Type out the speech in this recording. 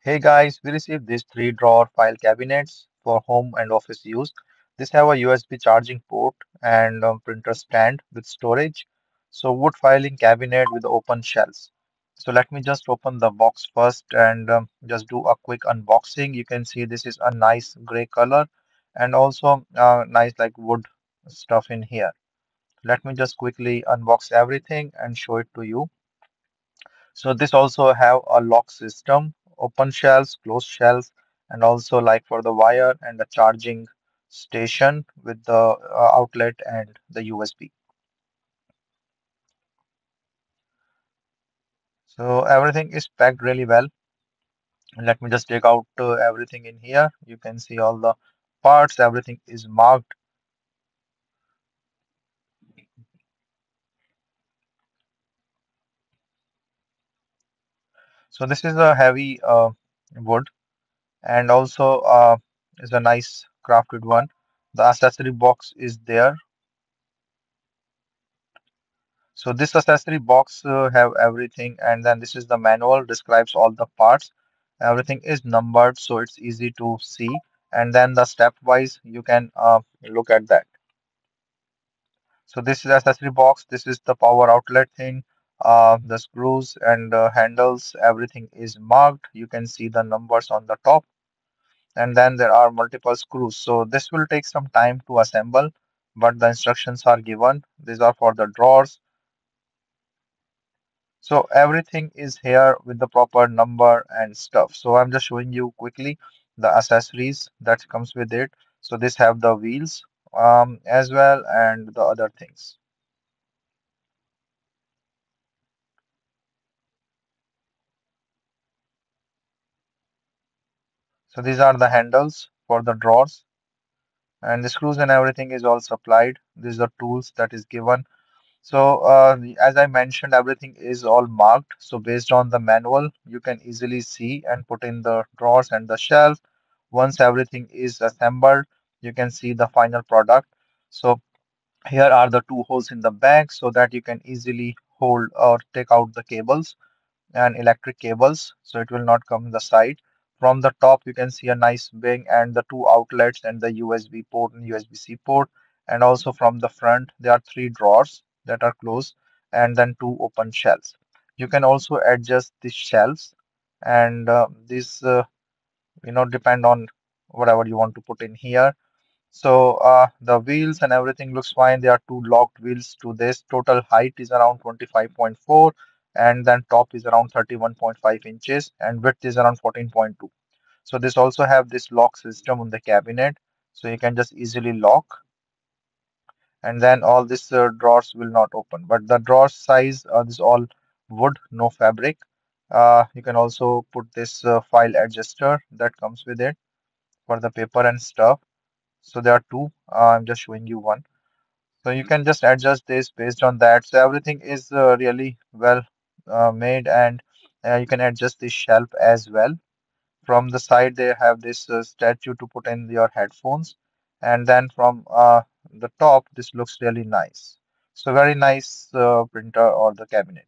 Hey guys, we received these three drawer file cabinets for home and office use. These have a USB charging port and printer stand with storage. So wood filing cabinet with open shelves. So let me just open the box first and just do a quick unboxing. You can see this is a nice gray color and also nice like wood stuff in here. Let me just quickly unbox everything and show it to you. So this also have a lock system, open shelves, closed shelves, and also like for the wire and the charging station with the outlet and the USB. So everything is packed really well. Let me just take out everything in here. You can see all the parts, everything is marked. So this is a heavy wood and also is a nice crafted one. The accessory box is there. So this accessory box have everything, and then this is the manual, describes all the parts. Everything is numbered, so it's easy to see. And then the stepwise, you can look at that. So this is accessory box. This is the power outlet thing. The screws and handles, everything is marked. You can see the numbers on the top, and then there are multiple screws. So this will take some time to assemble, but the instructions are given. These are for the drawers. So everything is here with the proper number and stuff. So I'm just showing you quickly the accessories that comes with it. So this have the wheels as well and the other things. So these are the handles for the drawers and the screws and everything is all supplied. These are tools that is given. So as I mentioned, everything is all marked. So based on the manual, you can easily see and put in the drawers and the shelf. Once everything is assembled, you can see the final product. So here are the two holes in the back so that you can easily hold or take out the cables and electric cables, so it will not come in the side. From the top, you can see a nice wing and the two outlets and the USB port and USB-C port. And also from the front, there are three drawers that are closed and then two open shelves. You can also adjust the shelves and this depend on whatever you want to put in here. So the wheels and everything looks fine. There are two locked wheels to this. Total height is around 25.4 and then top is around 31.5 inches and width is around 14.2. So this also have this lock system on the cabinet. So you can just easily lock and then all these drawers will not open. But the drawer size is all wood, no fabric. You can also put this file adjuster that comes with it for the paper and stuff. So there are two. I'm just showing you one. So you can just adjust this based on that. So everything is really well made, and you can adjust the shelf as well. From the side, they have this statue to put in your headphones, and then from the top, this looks really nice. So very nice printer or the cabinet.